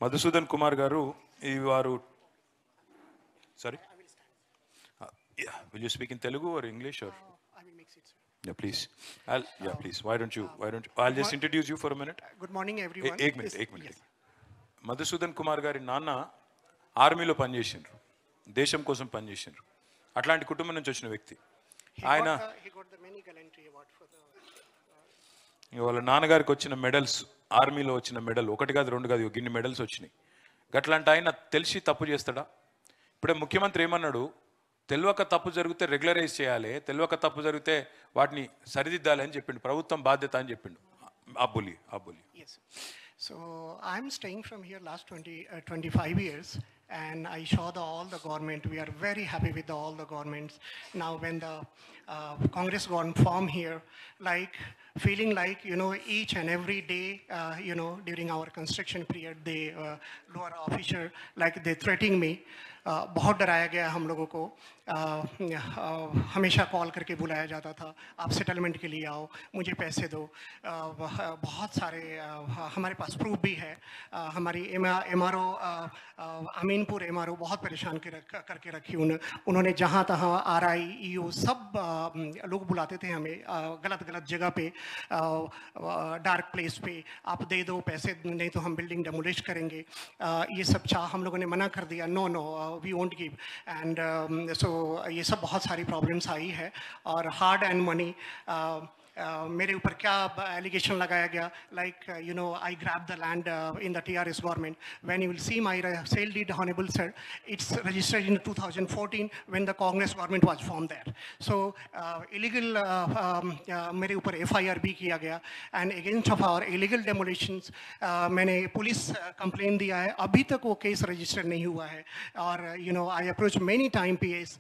మధుసూదన్ కుమార్ గారు ఈ వారు sorry will you speak in Telugu or English or I will mix it, sir. yeah please please why don't you I'll just introduce you for a minute. Good morning everyone. एक minute Yes. Madhusudan Kumar గారి నాన్న ఆర్మీలో పనిచేసిండ్రు, దేశం కోసం పనిచేసిండ్రు. అట్లాంటి కుటుంబం నుంచి వచ్చిన వ్యక్తి ఆయన. He got the many gallantry award for the వాళ్ళ నాన్నగారికి వచ్చిన మెడల్స్, ఆర్మీలో వచ్చిన మెడల్ ఒకటి కాదు రెండు కాదు గిన్ని మెడల్స్ వచ్చినాయి. గట్లాంటి ఆయన తెలిసి తప్పు చేస్తాడా? ఇప్పుడే ముఖ్యమంత్రి ఏమన్నాడు, తెలియక తప్పు జరిగితే రెగ్యులరైజ్ చేయాలి, తెలియక తప్పు జరిగితే వాటిని సరిదిద్దాలి అని చెప్పిండు. ప్రభుత్వం బాధ్యత అని చెప్పిండు. అబ్బులి. Yes. So I'm staying from here last 25 years, and I saw all the government. We are very happy with all the governments. Now when the Congress got formed here, like feeling like, you know, each and every day, you know, during our construction period, they lower officer, like they threatening me. बहुत डराया गया हम लोगों को. हमेशा call करके बुलाया जाता था, आप सेटलमेंट के लिए आओ, मुझे पैसे दो. बहुत सारे हमारे पास प्रूफ भी है. हमारी MRO अमीनपुर MRO बहुत परेशान करके रखी. उन्होंने जहाँ तहाँ RI EO सब लोग बुलाते थे हमें, गलत जगह पे, डार्क प्लेस पे, आप दे दो पैसे, नहीं तो हम बिल्डिंग डेमोलिश करेंगे. ये सब चाह हम लोगों ने मना कर दिया. No we won't give. And so ये सब बहुत सारी प्रॉब्लम्स आई है. और हार्ड एंड मनी मेरे ऊपर क्या एलिगेशन लगाया गया, like you know I grab the land in the TRS government. When you will see my sale deed honourable sir, it's registered in 2014 when the Congress government was form there. So illegal मेरे ऊपर FIR भी किया गया. And against of our illegal demolitions मैंने police complain दिया है, अभी तक वो केस रजिस्टर नहीं हुआ है. और you know I approach many time PS,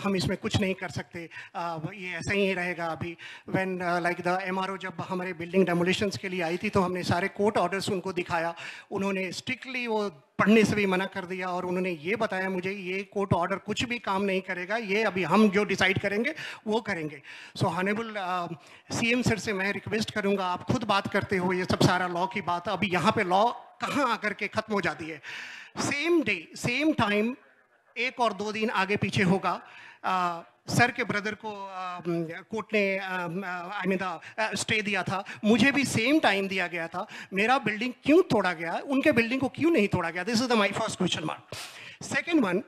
हम इसमें कुछ नहीं कर सकते, ये ऐसा ही रहेगा अभी. When like the MRO जब हमारे बिल्डिंग डेमोलिशंस के लिए आई थी तो हमने सारे कोर्ट ऑर्डर्स उनको दिखाया. उन्होंने स्ट्रिक्टली वो पढ़ने से भी मना कर दिया और उन्होंने ये बताया मुझे ये कोर्ट ऑर्डर कुछ भी काम नहीं करेगा, ये अभी हम जो डिसाइड करेंगे वो करेंगे. सो ऑनरेबल CM सर से मैं रिक्वेस्ट करूँगा, आप खुद बात करते हो, ये सब सारा लॉ की बात, अभी यहाँ पे लॉ कहाँ आकर के ख़त्म हो जाती है. सेम डे सेम टाइम 1 और 2 दिन आगे पीछे होगा. सर के ब्रदर को कोर्ट ने आई मीन स्टे दिया था, मुझे भी सेम टाइम दिया गया था. मेरा बिल्डिंग क्यों तोड़ा गया, उनके बिल्डिंग को क्यों नहीं तोड़ा गया? This is the my first question mark. Second one,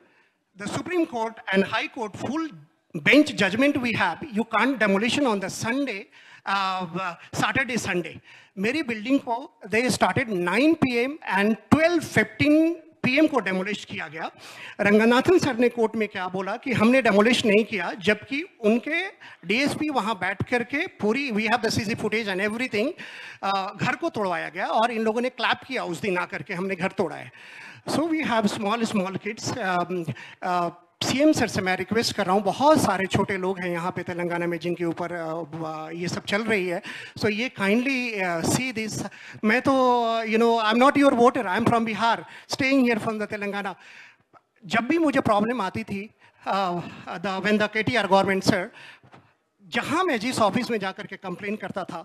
the supreme court and high court full bench judgment we have, you can't demolition on the Sunday, Saturday Sunday. मेरी बिल्डिंग को they started 9 PM and 12:15 PM को demolish किया गया. Ranganathan sir ने court में क्या बोला कि हमने डेमोलिश नहीं किया, जबकि उनके DSP वहां बैठ करके पूरी we have the CC footage and everything, घर को तोड़वाया गया और इन लोगों ने क्लैप किया उस दिन आकर के हमने घर तोड़ा है. So we have small kids. CM sir से मैं रिक्वेस्ट कर रहा हूँ, बहुत सारे छोटे लोग हैं यहाँ पे तेलंगाना में जिनके ऊपर ये सब चल रही है. सो ये काइंडली सी दिस. मैं तो you know I am not your voter, I am from Bihar, staying here from the Telangana. जब भी मुझे प्रॉब्लम आती थी when the KTR government sir, जहाँ मैं जिस ऑफिस में जाकर के कंप्लेन करता था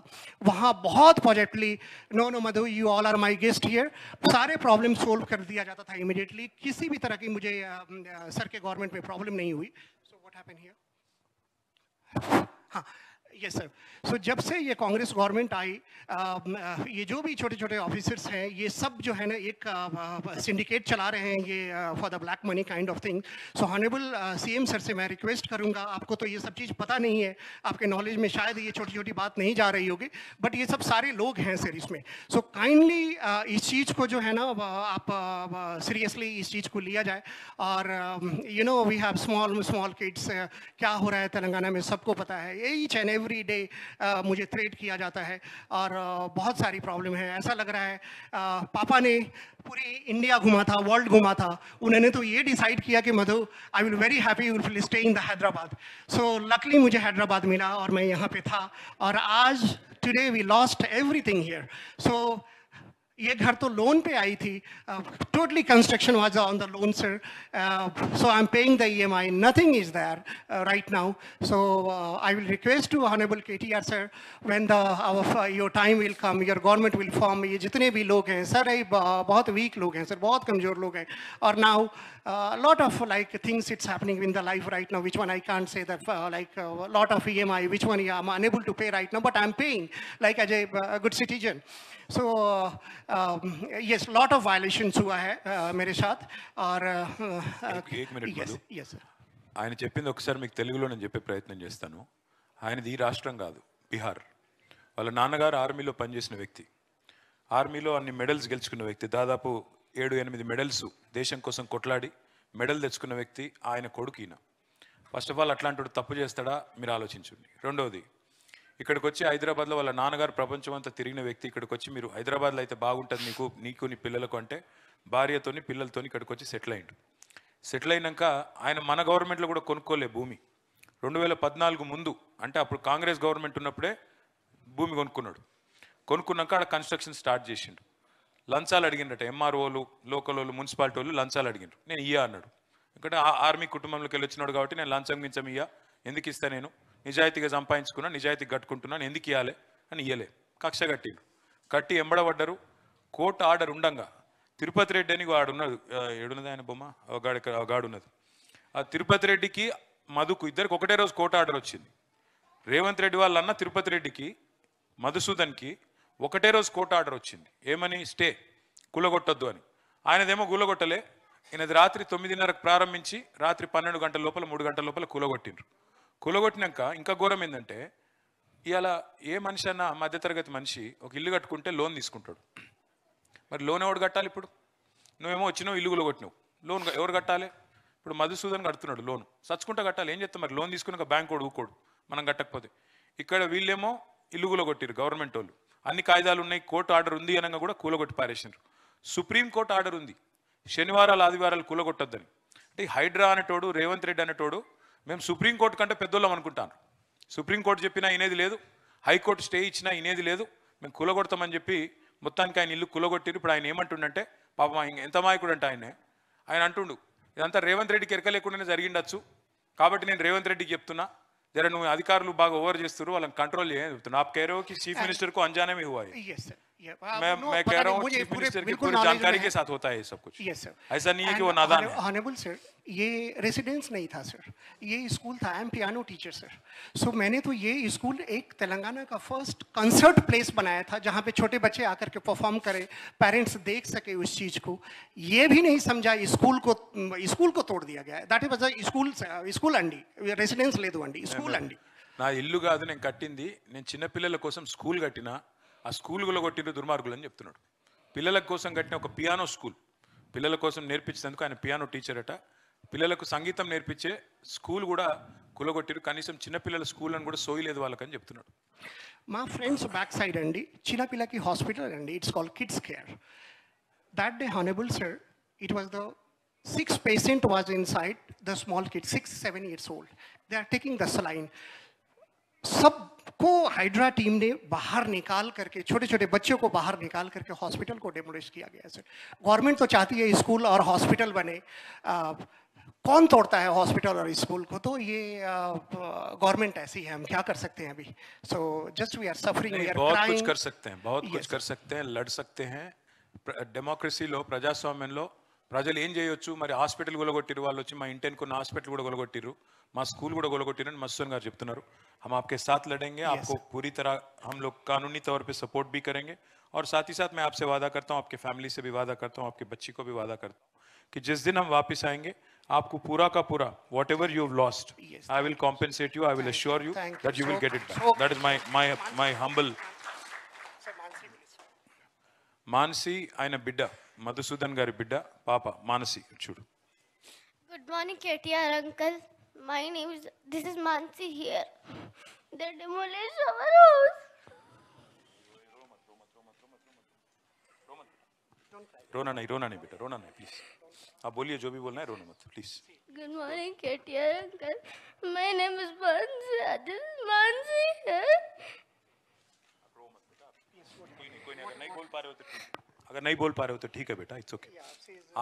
वहाँ बहुत positively, no Madhu you all are my guest here, सारे प्रॉब्लम सोल्व कर दिया जाता था इमीडिएटली. किसी भी तरह की मुझे सर के गवर्नमेंट में प्रॉब्लम नहीं हुई. So what happened here? हाँ यस सर. सो जब से ये कांग्रेस गवर्नमेंट आई, ये जो भी छोटे छोटे ऑफिसर्स हैं ये सब जो है ना एक सिंडिकेट चला रहे हैं ये for the black money kind of thing. So honourable CM sir से मैं रिक्वेस्ट करूंगा, आपको तो ये सब चीज़ पता नहीं है, आपके नॉलेज में शायद ये छोटी छोटी बात नहीं जा रही होगी, बट ये सब सारे लोग हैं सर इसमें. सो काइंडली इस चीज़ को जो है ना आप सीरियसली इस चीज़ को लिया जाए. और you know we have small kids. क्या हो रहा है तेलंगाना में सबको पता है. ईच एंड एवरी डे मुझे थ्रेट किया जाता है और बहुत सारी प्रॉब्लम है. ऐसा लग रहा है पापा ने पूरी इंडिया घुमा था, वर्ल्ड घुमा था, उन्होंने तो ये डिसाइड किया कि Madhu I will very happy you will stay in the Hyderabad. So luckily मुझे हैदराबाद मिला और मैं यहाँ पे था. और आज today we lost everything here. So ये घर तो लोन पे आई थी, totally construction was on the loan sir, so I am paying the EMI, nothing is there right now. So I will request to honourable KTR sir, when the your time will come, your government will form, ये जितने भी लोग हैं sir, ये बहुत week लोग हैं sir, बहुत कमजोर लोग हैं. और now lot of like things it's happening in the life right now, which one I can't say that lot of EMI, which one I'm unable to pay right now, but I'm paying like as a good citizen. So yes, lot of violations हुआ है मेरे साथ. और एक minute yes, Madhu. yes sir. ఆయన చెప్పింది ఒకసారి మీకు తెలుగులో నేను చెప్పే ప్రయత్నం చేస్తాను. ఆయనది ఈ రాష్ట్రం కాదు, బీహార్. వాళ్ళ నాన్నగారు ఆర్మీలో పనిచేసిన వ్యక్తి, ఆర్మీలో అన్ని మెడల్స్ గెలుచుకున్న వ్యక్తి, దాదాపు 7-8 మెడల్స్ దేశం కోసం కొట్లాడి మెడల్ తెచ్చుకున్న వ్యక్తి. ఆయన కొడుకు ఈయన. ఫస్ట్ ఆఫ్ ఆల్ అట్లాంటి తప్పు చేస్తాడా మీరు ఆలోచించండి. రెండవది, ఇక్కడికి వచ్చి హైదరాబాద్లో వాళ్ళ నాన్నగారు ప్రపంచం అంతా తిరిగిన వ్యక్తి ఇక్కడికి వచ్చి మీరు హైదరాబాద్లో అయితే బాగుంటుంది నీకు నీ పిల్లలకు అంటే భార్యతోని పిల్లలతోని ఇక్కడికి వచ్చి సెటిల్ అయ్యిండు. సెటిల్ అయినాక ఆయన మన గవర్నమెంట్లో కూడా కొనుక్కోలే భూమి. 2014 ముందు, అంటే అప్పుడు కాంగ్రెస్ గవర్నమెంట్ ఉన్నప్పుడే భూమి కొనుక్కున్నాడు. కొనుక్కున్నాక ఆడ కన్స్ట్రక్షన్ స్టార్ట్ చేసిండు. లంచాలు అడిగిండట, ఎంఆర్ఓలు, లోకల్ వాళ్ళు, మున్సిపాలిటీ వాళ్ళు లంచాలు అడిగిండ్రు. నేను ఇయ్యా అన్నాడు. ఎందుకంటే ఆర్మీ కుటుంబంలోకి వెళ్ళి వచ్చినాడు కాబట్టి నేను లంచం గించం ఇయ్యా, ఎందుకు ఇస్తా, నేను నిజాయితీగా సంపాదించుకున్నా, నిజాయితీగా కట్టుకుంటున్నాను, ఎందుకు ఇవ్వాలి అని ఇయ్యలే. కక్ష కట్టిండు. కట్టి ఎంబడబడ్డారు. కోర్టు ఆర్డర్ ఉండంగా తిరుపతి రెడ్డి అని వాడు ఉన్నది, ఏడున్నది ఆయన బొమ్మ, గాడు ఉన్నది. ఆ తిరుపతి రెడ్డికి మధుకు ఇద్దరికి ఒకటే రోజు కోర్టు ఆర్డర్ వచ్చింది. రేవంత్ రెడ్డి వాళ్ళ అన్న తిరుపతి రెడ్డికి మధుసూదన్కి ఒకటే రోజు కోర్టు ఆర్డర్ వచ్చింది. ఏమని? స్టే, కూలగొట్టొద్దు అని. ఆయనదేమో కూలగొట్టలే. ఈయనది రాత్రి 9:30కు ప్రారంభించి రాత్రి 12 గంటల లోపల 3 గంటల లోపల కూలగొట్టిండ్రు. కూలగొట్టినాక ఇంకా ఘోరం ఏంటంటే, ఇవాళ ఏ మనిషి అన్నా మధ్యతరగతి మనిషి ఒక ఇల్లు కట్టుకుంటే లోన్ తీసుకుంటాడు. మరి లోన్ ఎవడు కట్టాలి? ఇప్పుడు నువ్వేమో వచ్చినావు, ఇల్లు కూలగొట్టినావు, లోన్ ఎవరు కట్టాలి? ఇప్పుడు మధుసూదన్ కడుతున్నాడు లోను, సచ్చుకుంటా కట్టాలి. ఏం చేస్తాం మరి? లోన్ తీసుకున్నాక బ్యాంక్ వాడు ఊకోడు మనం కట్టకపోతే. ఇక్కడ వీళ్ళేమో ఇల్లు కూలగొట్టిరు గవర్నమెంట్ వాళ్ళు, అన్ని కాయిదాలు ఉన్నాయి, కోర్టు ఆర్డర్ ఉంది అనగా కూడా కూలగొట్టి పారేసినారు. సుప్రీంకోర్టు ఆర్డర్ ఉంది శనివారాలు ఆదివారాలు కూలగొట్టొద్దని. అంటే హైడ్రా అనేటోడు, రేవంత్ రెడ్డి అనేటోడు మేము సుప్రీంకోర్టు కంటే పెద్దోళ్ళం అనుకుంటాను. సుప్రీంకోర్టు చెప్పినా ఇనేది లేదు, హైకోర్టు స్టే ఇచ్చినా ఇనేది లేదు, మేము కూలగొడతామని చెప్పి మొత్తానికి ఆయన ఇల్లు కూలగొట్టిరు. ఇప్పుడు ఆయన ఏమంటుండంటే, పాపం ఎంత మాయకుడు అంటే ఆయన అంటుండు, ఇదంతా రేవంత్ రెడ్డికి ఎరక లేకుండానే జరిగిండొచ్చు, కాబట్టి నేను రేవంత్ రెడ్డికి చెప్తున్నా, जरा నువ్వు అధికారులు బాగా ఓవర్ చేస్తారు, వాళ్ళని కంట్రోల్ చేయని చెప్తున్నా. आप कह रहे हो कि चीफ मिनिस्टर को अनजाने में हुआ है? यस सर, मैं कह रहा हूँ चीफ मिनिस्टर की पूरी जानकारी के साथ होता है ये सब कुछ. यस सर, ऐसा नहीं है कि वो नादान है. ऑनरेबल सर, ये रेसिडेंस नहीं था सर, ये स्कूल था. I am piano teacher sir. So मैंने तो ये स्कूल एक तेलंगाना का फर्स्ट कंसर्ट प्लेस बनाया था, जहाँ पे छोटे बच्चे आकर के परफॉर्म करें, पेरेंट्स देख सके उस चीज़ को. ये भी नहीं समझा, स्कूल को तोड़ दिया गया है. दैट वाज स्कूल अंडी, रेसिडेंस లేదు అండి, స్కూల్ అండి. నా ఇల్లు కాదు నేను కట్టింది, నేను చిన్న పిల్లల కోసం స్కూల్ కట్టినా, ఆ స్కూల్ కూడా కొట్టిన దుర్మార్గులు అని చెప్తున్నాడు. పిల్లల కోసం కట్టిన ఒక పియానో స్కూల్, పిల్లల కోసం నేర్పించేందుకు ఆయన పియానో టీచర్ అట, పిల్లలకు సంగీతం నేర్పించే స్కూల్ కూడా కులగొట్టిరు. కనీసం చిన్నపిల్లల స్కూల్ అని కూడా సోయలేదు వాళ్ళకని చెప్తున్నాడు. మా ఫ్రెండ్స్ బ్యాక్ సైడ్ అండి చిన్నపిల్లకి హాస్పిటల్ అండి, it's called kids care. That day honourable sir, it was the 6 patient was inside, the small kid 6-7 years old. They are taking the saline. सबको हाइड्रा टीम ने बाहर निकाल करके, छोटे छोटे बच्चों को बाहर निकाल करके हॉस्पिटल को डेमोलिश किया गया सर. गवर्नमेंट तो चाहती है स्कूल और हॉस्पिटल बने, कौन तोड़ता है हॉस्पिटल और स्कूल को? तो ये गवर्नमेंट ऐसी है, हम क्या कर सकते हैं अभी? So just we are suffering, we are बहुत क्राइंग. कुछ कर सकते हैं, बहुत कुछ कर सकते हैं, लड़ सकते हैं. డెమోక్రసీలో, ప్రజాస్వామ్యంలో ప్రజలు ఏం చేయొచ్చు? మరి హాస్పిటల్ గొలగొట్టిరు, వాళ్ళు వచ్చి మా ఇంటి అనుకున్న హాస్పిటల్ కూడా గొలగొట్టిరు, మా స్కూల్ కూడా గొలగొట్టిరు అని మధుసూదన్ గారు చెప్తున్నారు. हम आपके साथ लड़ेंगे, आपको पूरी तरह हम लोग कानूनी तौर पे सपोर्ट भी करेंगे, और साथ ही साथ मैं आपसे वादा करता हूँ, आपके फैमिली से भी वादा करता हूँ, आपके बच्ची को भी वादा करता हूँ कि जिस दिन हम वापस आएंगे आपको पूरा का पूरा whatever you have lost, I will compensate you, I will assure you that you will get it back. That is my humble. Manasi ఆయన బిడ్డ, మధుసూదన్ గారి బిడ్డ పాప మానసి. చూడు. Good morning, KTR uncle. My name is, this is Mansi here. They demolished our house. रोना नहीं बेटा, रोना नहीं प्लीज. आप बोलिए जो भी बोलना है, रोना मत please. Good morning, KTR uncle. My name is Mansi. This is Mansi here. कोई नहीं, अगर नहीं बोल पा रहे हो तो अगर नहीं बोल पा रहे हो तो ठीक है बेटा, इट्स ओके,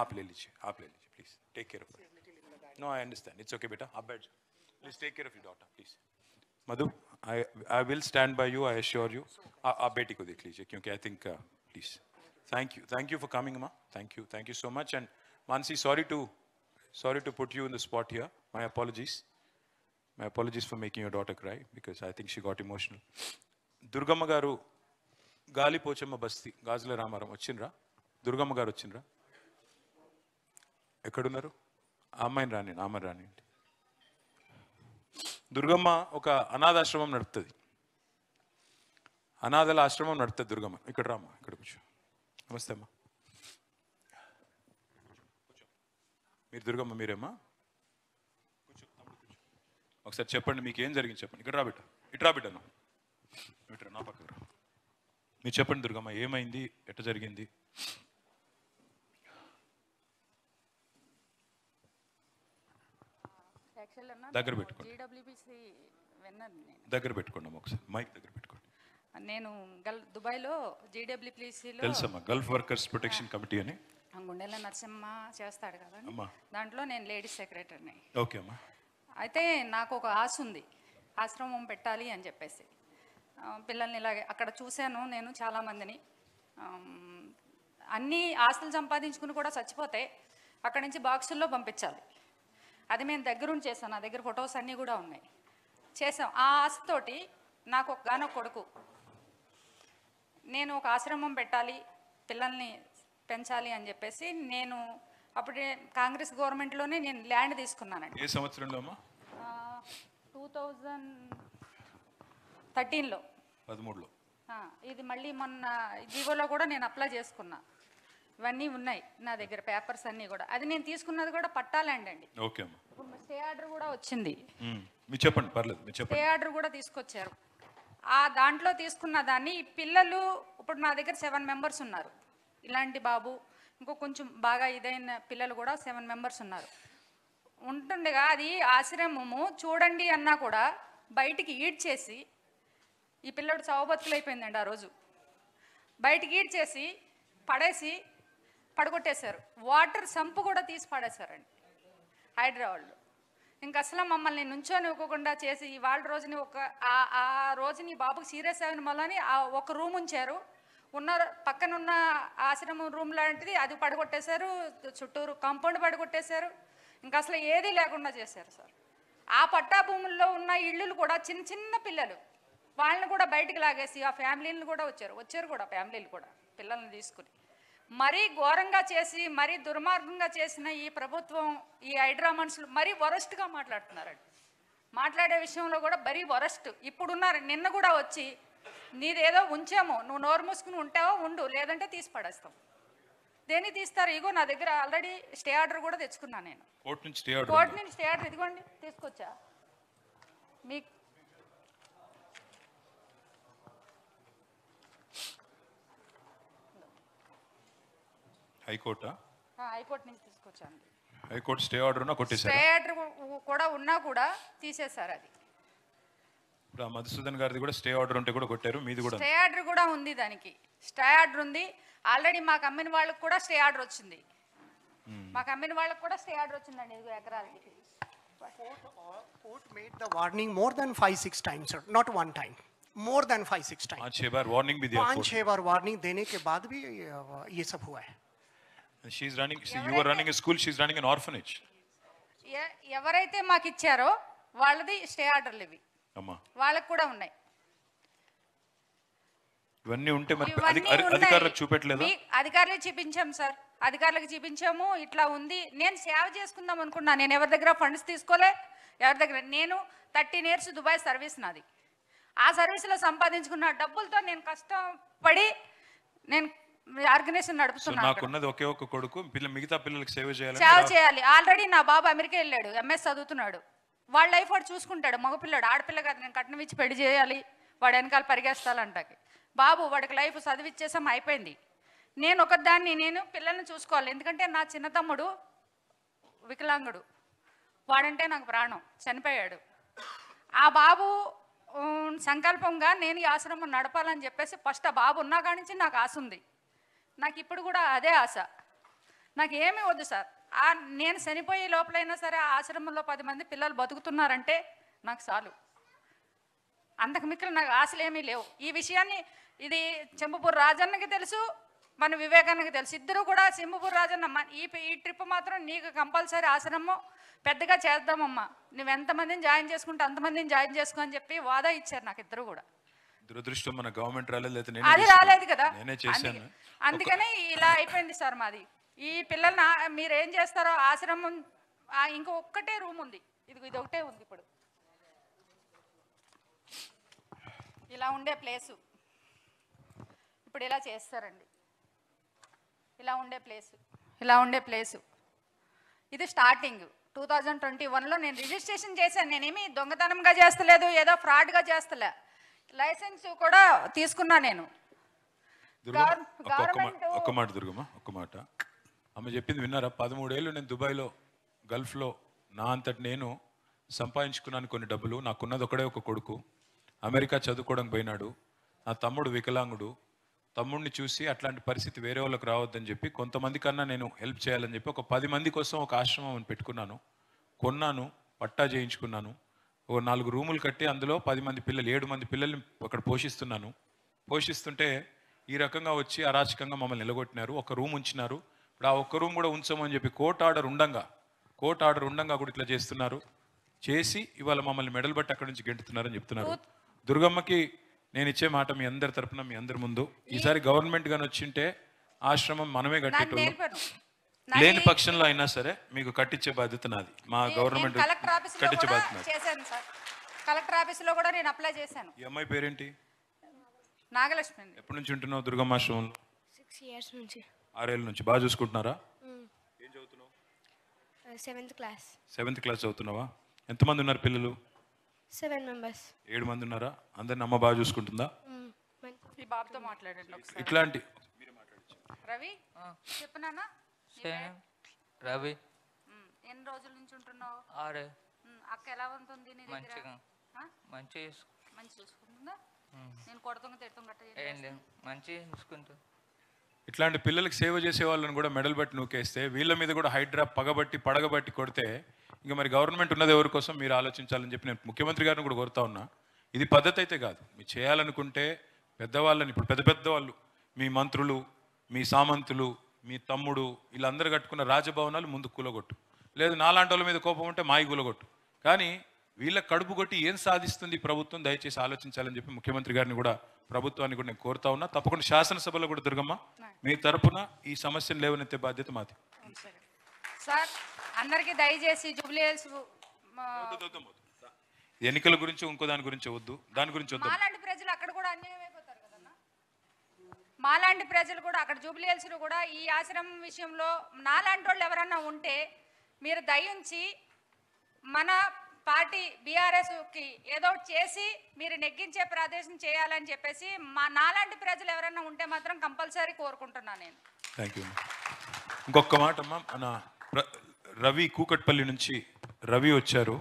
आप ले लीजिए please, take care of. No I understand, it's okay बेटा, आप बैठ जाओ, please take care of your daughter please. Madhu, I will stand by you, I assure you. आप बेटी को देख लीजिए, क्योंकि I think please, thank you for coming अम्मा, thank you so much. And Mansi, sorry to put you in the spot here, my apologies for making your daughter cry, because I think she got emotional. Durgamma గారు గాలిపోచమ్మ బస్తీ గాజుల రామారం వచ్చిండ్రా? దుర్గమ్మ గారు వచ్చిండ్రా? ఎక్కడున్నారు? ఆ అమ్మాయిని రానియండి. దుర్గమ్మ ఒక అనాథాశ్రమం నడుపుతుంది, అనాథల ఆశ్రమం నడుపుతుంది దుర్గమ్మ. ఇక్కడ రామ్మా, ఇక్కడ కూర్చో. నమస్తే అమ్మా. మీరు దుర్గమ్మ మీరేమ్మా? కూర్చో, ఒకసారి చెప్పండి మీకు ఏం జరిగింది చెప్పండి. ఇక్కడ రాబిట్ట, ఇటు రాబిట్టను, ఇటు నా పక్కకు రా. మీరు చెప్పండి దుర్గమ్మ, ఏమైంది, ఎట్ట జరిగింది? దగ్గర పెట్టుకోండి, దగ్గర పెట్టుకోండి ఒకసారి, మైక్ దగ్గర పెట్టుకోండి. నేను దుబాయ్లో జీడబ్ల్యూపీసీలో తెలుసమ్మా, గల్ఫ్ వర్కర్స్ ప్రొటెక్షన్ కమిటీ అని గుండెల నరసింహ చేస్తాడు కదా, దాంట్లో నేను లేడీస్ సెక్రటరీని. ఓకే అమ్మా. అయితే నాకు ఒక ఆశ ఉంది, ఆశ్రమం పెట్టాలి అని చెప్పేసి. పిల్లల్ని ఇలాగే అక్కడ చూశాను నేను చాలామందిని. అన్ని ఆస్తులు సంపాదించుకుని కూడా చచ్చిపోతే అక్కడి నుంచి బాక్సుల్లో పంపించాలి. అది మేము దగ్గరుండి చేసాం, నా దగ్గర ఫొటోస్ అన్నీ కూడా ఉన్నాయి. చేసాం ఆ ఆశతోటి. నాకు ఒక గానొక కొడుకు, నేను ఒక ఆశ్రమం పెట్టాలి, పిల్లల్ని పెంచాలి అని చెప్పేసి నేను అప్పుడే కాంగ్రెస్ గవర్నమెంట్లోనే నేను ల్యాండ్ తీసుకున్నానండి. ఏ సంవత్సరంలో అమ్మా? 2013లో, 13లో. ఇది మళ్ళీ మొన్న జీవోలో కూడా నేను అప్లై చేసుకున్నా. ఇవన్నీ ఉన్నాయి నా దగ్గర, పేపర్స్ అన్నీ కూడా. అది నేను తీసుకున్నది కూడా పట్టా ల్యాండ్ అండి. ఓకే అమ్మా. ఇప్పుడు స్టే ఆర్డర్ కూడా వచ్చింది. మీరు చెప్పండి, పర్లేదు, మీరు చెప్పండి. స్టే ఆర్డర్ కూడా తీసుకొచ్చారు. ఆ దాంట్లో తీసుకున్న దాన్ని పిల్లలు ఇప్పుడు నా దగ్గర 7 మెంబర్స్ ఉన్నారు. ఇలాంటి బాబు ఇంకో కొంచెం బాగా ఇదైన పిల్లలు కూడా 7 మెంబర్స్ ఉన్నారు. ఉంటుండగా అది ఆశ్రమము చూడండి అన్నా కూడా బయటికి ఈడ్చేసి, ఈ పిల్లడు చావబతుకులైపోయిందండి ఆ రోజు. బయటికి ఈడ్చేసి పడేసి పడగొట్టేశారు. వాటర్ సంపు కూడా తీసి పడేశారండి హైదరాబాద్లో. ఇంక అసలు మమ్మల్ని నుంచొని ఇవ్వకుండా చేసి ఇవాళ రోజుని ఆ రోజుని బాబుకి సీరియస్ అయిన వల్లని ఒక రూమ్ ఉంచారు. పక్కనున్న ఆశ్రమం రూమ్ లాంటిది అది పడగొట్టేశారు, చుట్టూరు కాంపౌండ్ పడగొట్టేశారు. ఇంకా అసలు ఏదీ లేకుండా చేశారు సార్. ఆ పట్టా భూముల్లో ఉన్న ఇళ్ళు కూడా చిన్న చిన్న పిల్లలు, వాళ్ళని కూడా బయటికి లాగేసి ఆ ఫ్యామిలీని కూడా వచ్చారు కూడా ఫ్యామిలీలు కూడా పిల్లల్ని తీసుకుని మరీ ఘోరంగా చేసి, మరీ దుర్మార్గంగా చేసిన ఈ ప్రభుత్వం, ఈ హైడ్రా మనుషులు మరీ వరస్ట్గా మాట్లాడుతున్నారండి. మాట్లాడే విషయంలో కూడా మరీ వరస్ట్. ఇప్పుడున్నారు, నిన్న కూడా వచ్చి నీదేదో ఉంచాము, నువ్వు నోరు మూసుకుని ఉంటావో ఉండు, లేదంటే తీసి పడేస్తాం. దేన్ని తీస్తారు? ఇగో నా దగ్గర ఆల్రెడీ స్టే ఆర్డర్ కూడా తెచ్చుకున్నాను నేను. కోర్టు నుంచి స్టే ఆర్డర్ ఇదిగోండి తీసుకొచ్చా మీకు. హైకోర్టు నుంచి తీసుకొచ్చాను. High court stay order stay order కూడా ఉన్నా కూడా తీసేశారు అది. ఇప్పుడు మధుసూదన్ గారిది కూడా స్టే ఆర్డర్ ఉంటే కూడా కొట్టారు, మీది కూడా స్టే ఆర్డర్ కూడా ఉంది. దానికి స్టే ఆర్డర్ ఉంది ఆల్రెడీ. మాకు అమ్మిన వాళ్ళకి కూడా స్టే ఆర్డర్ వచ్చింది. మాకు అమ్మిన వాళ్ళకి కూడా స్టే ఆర్డర్ వచ్చిందండి. ఇదిగో ఎకరాలకి. Court made the warning more than 5-6 times, sir. Not one time. More than 5-6 times. 5-6 bar warning भी दिया. 5-6 बार वार्निंग देने के बाद भी ये सब हुआ है. She is running. You are running a school. She is running an orphanage. ఎవరైతే మాకు ఇచ్చారో వాళ్ళది స్టే ఆర్డర్లు ఇవి. అమ్మా, వాళ్ళకి కూడా ఉన్నాయి. ఇవన్నీ ఉంటే మరి అధికారులకు చూపెట్టలేదా? అధికారులకు చూపించాం సార్, అధికారులకు చూపించాము. ఇట్లా ఉంది. నేను సేవ చేసుకుందాం అనుకున్నా. నేను ఎవరి దగ్గర ఫండ్స్ తీసుకోలే, ఎవరి దగ్గర. నేను 13 years దుబాయ్ సర్వీస్ నాది. ఆ సర్వీస్లో సంపాదించుకున్న డబ్బులతో నేను కష్టపడి నేను ఆర్గనైజేషన్ నడుపుతున్నాను. నాకున్నది ఒకే ఒక కొడుకు, మిగతా పిల్లలకి సేవ చేయాలి. ఆల్రెడీ నా బాబు అమెరికా వెళ్ళాడు, MS చదువుతున్నాడు. వాళ్ళ లైఫ్ వాడు చూసుకుంటాడు. మగపిల్లాడు, ఆడపిల్ల కాదు. నేను కట్నం ఇచ్చి పెళ్లి చేయాలి, వాడు వెనకాల పరిగెస్తాలంటాకి. బాబు వాడికి లైఫ్ చదివిచ్చేసాం, అయిపోయింది. నేను ఒకదాన్ని, నేను పిల్లల్ని చూసుకోవాలి. ఎందుకంటే నా చిన్న తమ్ముడు వికలాంగుడు, వాడంటే నాకు ప్రాణం, చనిపోయాడు. ఆ బాబు సంకల్పంగా నేను ఈ ఆశ్రమం నడపాలని చెప్పేసి ఫస్ట్ ఆ బాబు ఉన్నా కాడి నుంచి నాకు ఆశ ఉంది. నాకు ఇప్పుడు కూడా అదే ఆశ. నాకు ఏమీ వద్దు సార్. నేను చనిపోయే లోపలైనా సరే ఆ ఆశ్రమంలో 10 మంది పిల్లలు బతుకుతున్నారంటే నాకు చాలు. అంతకు మిక్కిలి నాకు ఆశలు ఏమీ లేవు. ఈ విషయాన్ని ఇది చెంబుపూర్ రాజన్నకి తెలుసు, మన వివేకానికి తెలుసు. ఇద్దరు కూడా చెంబుపూర్ రాజన్న ఈ ట్రిప్ మాత్రం నీకు కంపల్సరీ ఆశ్రమం పెద్దగా చేద్దామమ్మా, నువ్వు ఎంతమందిని జాయిన్ చేసుకుంటే అంతమందిని జాయిన్ చేసుకో అని చెప్పి వాదా ఇచ్చారు నాకు ఇద్దరు కూడా. దురదృష్టం మన గవర్నమెంట్ రాలేదు, అది రాలేదు కదా, నేనే చేశాను. అందుకనే ఇలా అయిపోయింది సార్ మాది. ఈ పిల్లల్ని మీరు ఏం చేస్తారో ఆశ్రమం ఇంకో ఒక్కటే రూమ్ ఉంది, ఇది ఒకటే ఉంది. ఇప్పుడు ఇలా ఉండే ప్లేసు ఇప్పుడు ఇలా చేస్తారండి. ఇలా ఉండే ప్లేసు ఇది స్టార్టింగ్ 2021లో నేను రిజిస్ట్రేషన్ చేశాను. నేనేమి దొంగతనంగా చేస్తలేదు, ఏదో ఫ్రాడ్గా చేస్తలే. లైసెన్స్ కూడా తీసుకున్నా నేను. ఒక్క మాట దుర్గమ్మ, ఒక్క మాట. ఆమె చెప్పింది విన్నారా? 13 ఏళ్ళు నేను దుబాయ్లో గల్ఫ్లో నా అంతటి నేను సంపాదించుకున్నాను కొన్ని డబ్బులు. నాకున్నది ఒకడే ఒక కొడుకు, అమెరికా చదువుకోవడానికి పోయినాడు. నా తమ్ముడు వికలాంగుడు. తమ్ముడిని చూసి అట్లాంటి పరిస్థితి వేరే వాళ్ళకి రావద్దని చెప్పి కొంతమంది కన్నా నేను హెల్ప్ చేయాలని చెప్పి ఒక 10 మంది కోసం ఒక ఆశ్రమం పెట్టుకున్నాను, కొన్నాను, పట్టా చేయించుకున్నాను. ఓ 4 రూములు కట్టి అందులో 10 మంది పిల్లలు 7 మంది పిల్లల్ని అక్కడ పోషిస్తున్నాను. పోషిస్తుంటే ఈ రకంగా వచ్చి అరాచకంగా మమ్మల్ని నిలగొట్టినారు. ఒక రూమ్ ఉంచినారు. ఇప్పుడు ఆ ఒక్క రూమ్ కూడా ఉంచమని చెప్పి కోర్టు ఆర్డర్ ఉండంగా కూడా ఇట్లా చేస్తున్నారు. చేసి ఇవాళ మమ్మల్ని మెడల్ బట్టి అక్కడి నుంచి గెంటుతున్నారని చెప్తున్నారు. దుర్గమ్మకి నేను ఇచ్చే మాట మీ అందరి తరపున, మీ అందరి ముందు, ఈసారి గవర్నమెంట్ గాని వచ్చింటే ఆశ్రమం మనమే కట్టేటోళ్ళం. లేని పక్షంలో అయినా సరే మీకు కట్టించే బాధ్యత నాది. మా గవర్నమెంట్ కట్టించే బాధ్యత చేశాను సార్. కలెక్టర్ ఆఫీసులో కూడా నేను అప్లై చేశాను. ఈ అమ్మాయి పేరేంటి? నాగలక్ష్మి. ఎప్పటి నుంచి ఉంటున్నావు దుర్గమ్మ ఆశ్రమంలో? 6 years నుంచి. 6 ఏళ్ళ నుంచి. బాగా చూసుకుంటున్నారా? ఏం చదువుతున్నావు? 7th class. 7th క్లాస్ చదువుతున్నావా? ఎంతమంది ఉన్నారు పిల్లలు? 7 members. 7 మంది ఉన్నారా? అందరిని అమ్మ బాగా చూసుకుంటుందా? ఈ బాబుతో మాట్లాడండి ఒకసారి. ఇట్లాంటి రవి చెప్పునానా? రవి. ఎన్ని రోజుల నుంచి ఉంటున్నావు? 6. అక్క ఎలా ఉంటుంది నీ దగ్గర? మంచి చూసుకుంటుందా? నేను కొడుతుంగ తిడుతుంగ మంచి చూసుకుంటా. ఇట్లాంటి పిల్లలకి సేవ చేసే వాళ్ళని కూడా మెడల్ బట్టి నూకేస్తే, వీళ్ళ మీద కూడా హైడ్రా పడగబట్టి కొడితే ఇంకా మరి గవర్నమెంట్ ఉన్నది ఎవరి కోసం మీరు ఆలోచించాలని చెప్పి నేను ముఖ్యమంత్రి గారిని కూడా కోరుతా ఉన్నా. ఇది పద్ధతి అయితే కాదు. మీరు చేయాలనుకుంటే పెద్దవాళ్ళని, ఇప్పుడు పెద్ద వాళ్ళు, మీ మంత్రులు, మీ సామంతులు, మీ తమ్ముడు, వీళ్ళందరూ కట్టుకున్న రాజభవనాలు ముందు కూలగొట్టు. లేదు నాలాంటి వాళ్ళ మీద కోపం ఉంటే మాయి కూలగొట్టు. కానీ వీళ్ళ కడుపు కొట్టి ఏం సాధిస్తుంది ప్రభుత్వం, దయచేసి ఆలోచించాలని చెప్పి ముఖ్యమంత్రి గారిని కూడా, ప్రభుత్వాన్ని కూడా నేను కోరుతా ఉన్నా. తప్పకుండా శాసనసభలో కూడా దుర్గమ్మ మీ తరపున ఈ సమస్యను లేవనెత్తే బాధ్యత మాది. సార్ అందరికీ దయచేసి జూబ్లీ హిల్స్ ఎన్నికల గురించి ఇంకో దాని గురించి వద్దు, దాని గురించి వద్దు. మాలాంటి ప్రజలు అక్కడ కూడా అన్యాయం అయిపోతారు కదన్నా. మాలాంటి ప్రజలు కూడా అక్కడ జూబ్లీ హిల్స్ లో కూడా ఈ ఆశ్రమం విషయంలో నాలాంటి వాళ్ళు ఎవరన్నా ఉంటే మీరు దయించి మన పార్టీ బీఆర్ఎస్కి ఏదో చేసి మీరు నెగ్గించే ప్రదేశం చేయాలని చెప్పేసి నాలాంటి ప్రజలు ఎవరైనా ఉంటే మాత్రం కంపల్సరీ కోరుకుంటున్నాను నేను. Thank you. ఇంకొక మాట అమ్మా, మన రవి కూకట్పల్లి నుంచి రవి వచ్చారు.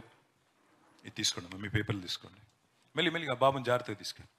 ఇది తీసుకోండి అమ్మా, మీ పేపర్లు తీసుకోండి. మెల్లిగా బాబుని జాగ్రత్తగా తీసుకెళ్ళి.